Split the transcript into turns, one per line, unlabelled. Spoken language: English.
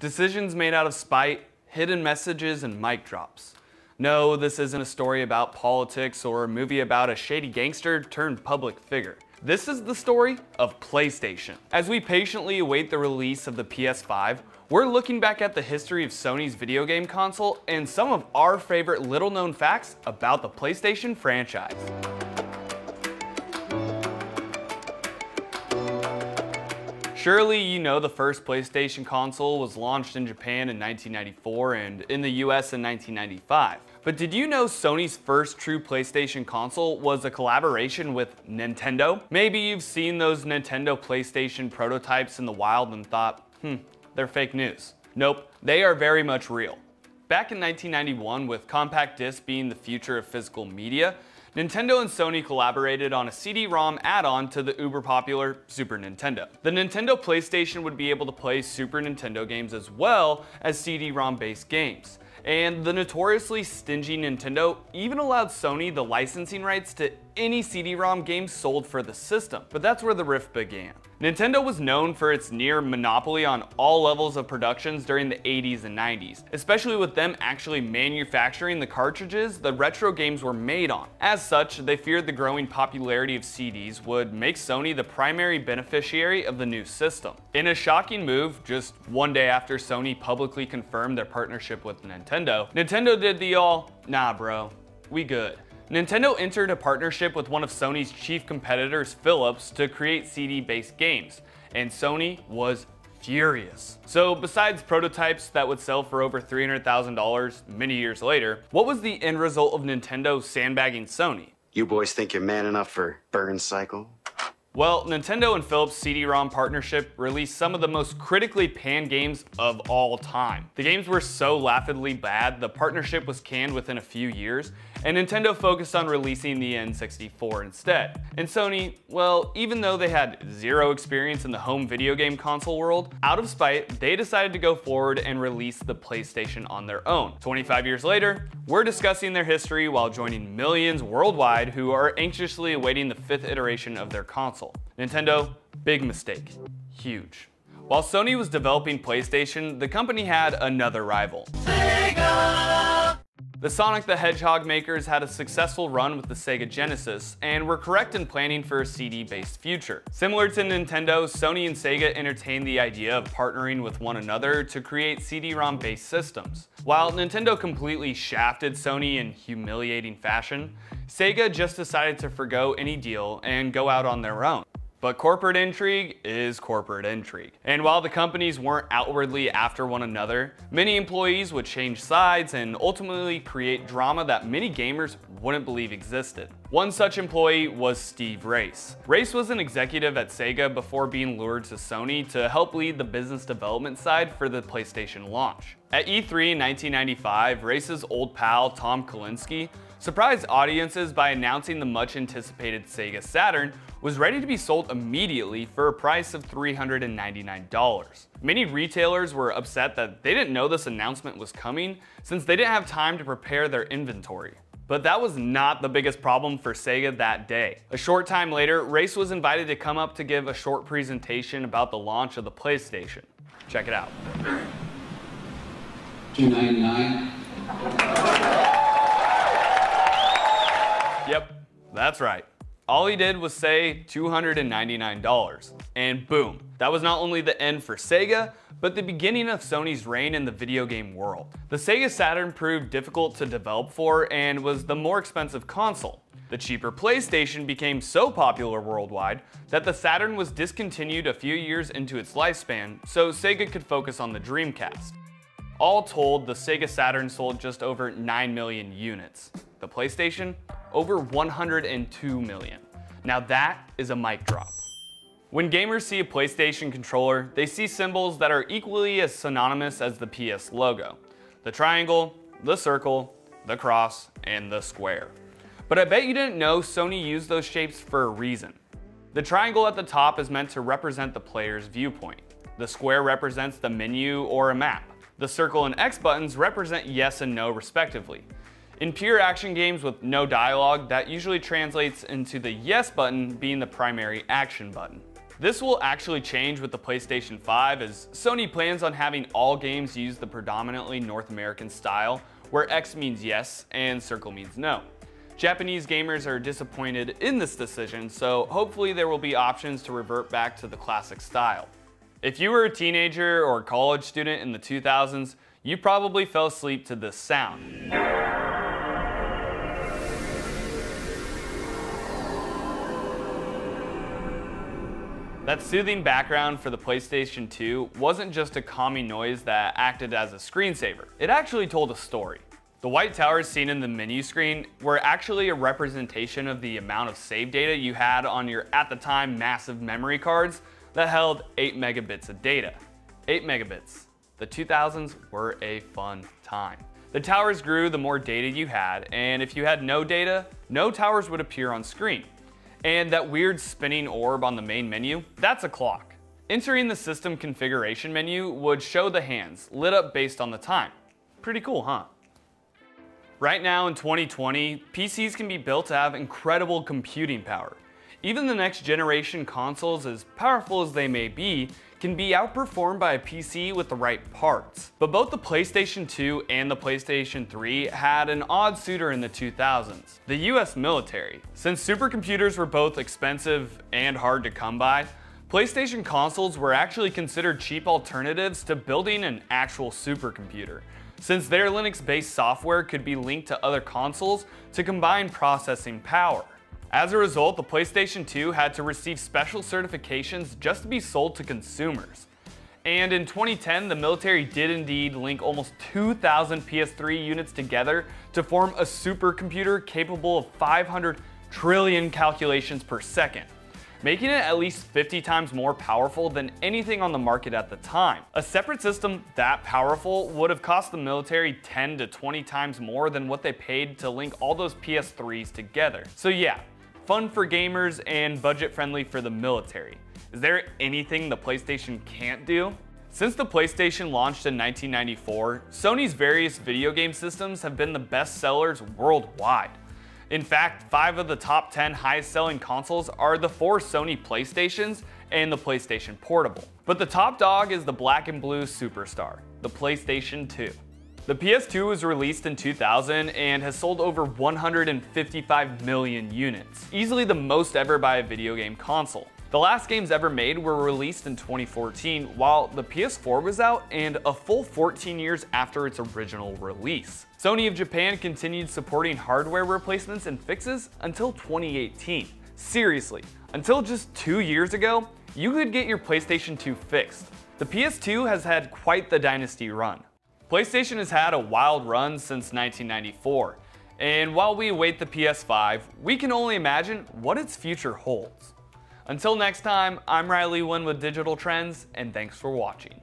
Decisions made out of spite, hidden messages, and mic drops. No, this isn't a story about politics or a movie about a shady gangster turned public figure. This is the story of PlayStation. As we patiently await the release of the PS5, we're looking back at the history of Sony's video game console and some of our favorite little-known facts about the PlayStation franchise. Surely you know the first PlayStation console was launched in Japan in 1994 and in the US in 1995. But did you know Sony's first true PlayStation console was a collaboration with Nintendo? Maybe you've seen those Nintendo PlayStation prototypes in the wild and thought, they're fake news. Nope, they are very much real. Back in 1991, with compact disc being the future of physical media, Nintendo and Sony collaborated on a CD-ROM add-on to the uber-popular Super Nintendo. The Nintendo PlayStation would be able to play Super Nintendo games as well as CD-ROM-based games. And the notoriously stingy Nintendo even allowed Sony the licensing rights to any CD-ROM games sold for the system. But that's where the rift began. Nintendo was known for its near monopoly on all levels of productions during the 80s and 90s, especially with them actually manufacturing the cartridges the retro games were made on. As such, they feared the growing popularity of CDs would make Sony the primary beneficiary of the new system. In a shocking move, just one day after Sony publicly confirmed their partnership with Nintendo, Nintendo did the nah bro, we good. Nintendo entered a partnership with one of Sony's chief competitors, Philips, to create CD-based games, and Sony was furious. So besides prototypes that would sell for over $300,000 many years later, what was the end result of Nintendo sandbagging Sony?
You boys think you're man enough for Burn Cycle?
Well, Nintendo and Philips' CD-ROM partnership released some of the most critically panned games of all time. The games were so laughably bad, the partnership was canned within a few years, and Nintendo focused on releasing the N64 instead. And Sony, well, even though they had zero experience in the home video game console world, out of spite, they decided to go forward and release the PlayStation on their own. 25 years later, we're discussing their history while joining millions worldwide who are anxiously awaiting the 5th iteration of their console. Nintendo, big mistake. Huge. While Sony was developing PlayStation, the company had another rival. Sega! The Sonic the Hedgehog makers had a successful run with the Sega Genesis and were correct in planning for a CD-based future. Similar to Nintendo, Sony and Sega entertained the idea of partnering with one another to create CD-ROM-based systems. While Nintendo completely shafted Sony in humiliating fashion, Sega just decided to forgo any deal and go out on their own. But corporate intrigue is corporate intrigue. And while the companies weren't outwardly after one another, many employees would change sides and ultimately create drama that many gamers wouldn't believe existed. One such employee was Steve Race. Race was an executive at Sega before being lured to Sony to help lead the business development side for the PlayStation launch. At E3 in 1995, Race's old pal Tom Kalinske surprised audiences by announcing the much anticipated Sega Saturn was ready to be sold immediately for a price of $399. Many retailers were upset that they didn't know this announcement was coming since they didn't have time to prepare their inventory. But that was not the biggest problem for Sega that day. A short time later, Race was invited to come up to give a short presentation about the launch of the PlayStation. Check it out.
$299.
Yep, that's right. All he did was say $299, and boom. That was not only the end for Sega, but the beginning of Sony's reign in the video game world. The Sega Saturn proved difficult to develop for and was the more expensive console. The cheaper PlayStation became so popular worldwide that the Saturn was discontinued a few years into its lifespan, so Sega could focus on the Dreamcast. All told, the Sega Saturn sold just over 9 million units. The PlayStation, over 102 million. Now that is a mic drop. When gamers see a PlayStation controller, they see symbols that are equally as synonymous as the PS logo. The triangle, the circle, the cross, and the square. But I bet you didn't know Sony used those shapes for a reason. The triangle at the top is meant to represent the player's viewpoint. The square represents the menu or a map. The circle and X buttons represent yes and no respectively. In pure action games with no dialogue, that usually translates into the yes button being the primary action button. This will actually change with the PlayStation 5, as Sony plans on having all games use the predominantly North American style, where X means yes and circle means no. Japanese gamers are disappointed in this decision, so hopefully there will be options to revert back to the classic style. If you were a teenager or college student in the 2000s, you probably fell asleep to this sound. That soothing background for the PlayStation 2 wasn't just a calming noise that acted as a screensaver. It actually told a story. The white towers seen in the menu screen were actually a representation of the amount of save data you had on your, at the time, massive memory cards that held 8 megabits of data. 8 megabits. The 2000s were a fun time. The towers grew the more data you had, and if you had no data, no towers would appear on screen. And that weird spinning orb on the main menu, that's a clock. Entering the system configuration menu would show the hands, lit up based on the time. Pretty cool, huh? Right now in 2020, PCs can be built to have incredible computing power. Even the next generation consoles, as powerful as they may be, can be outperformed by a PC with the right parts. But both the PlayStation 2 and the PlayStation 3 had an odd suitor in the 2000s, the US military. Since supercomputers were both expensive and hard to come by, PlayStation consoles were actually considered cheap alternatives to building an actual supercomputer, since their Linux-based software could be linked to other consoles to combine processing power. As a result, the PlayStation 2 had to receive special certifications just to be sold to consumers. And in 2010, the military did indeed link almost 2,000 PS3 units together to form a supercomputer capable of 500 trillion calculations per second, making it at least 50 times more powerful than anything on the market at the time. A separate system that powerful would have cost the military 10 to 20 times more than what they paid to link all those PS3s together. So yeah, fun for gamers and budget-friendly for the military. Is there anything the PlayStation can't do? Since the PlayStation launched in 1994, Sony's various video game systems have been the best sellers worldwide. In fact, 5 of the top 10 highest-selling consoles are the 4 Sony PlayStations and the PlayStation Portable. But the top dog is the black and blue superstar, the PlayStation 2. The PS2 was released in 2000 and has sold over 155 million units, easily the most ever by a video game console. The last games ever made were released in 2014, while the PS4 was out and a full 14 years after its original release. Sony of Japan continued supporting hardware replacements and fixes until 2018. Seriously, until just 2 years ago, you could get your PlayStation 2 fixed. The PS2 has had quite the dynasty run. PlayStation has had a wild run since 1994, and while we await the PS5, we can only imagine what its future holds. Until next time, I'm Riley Wynn with Digital Trends, and thanks for watching.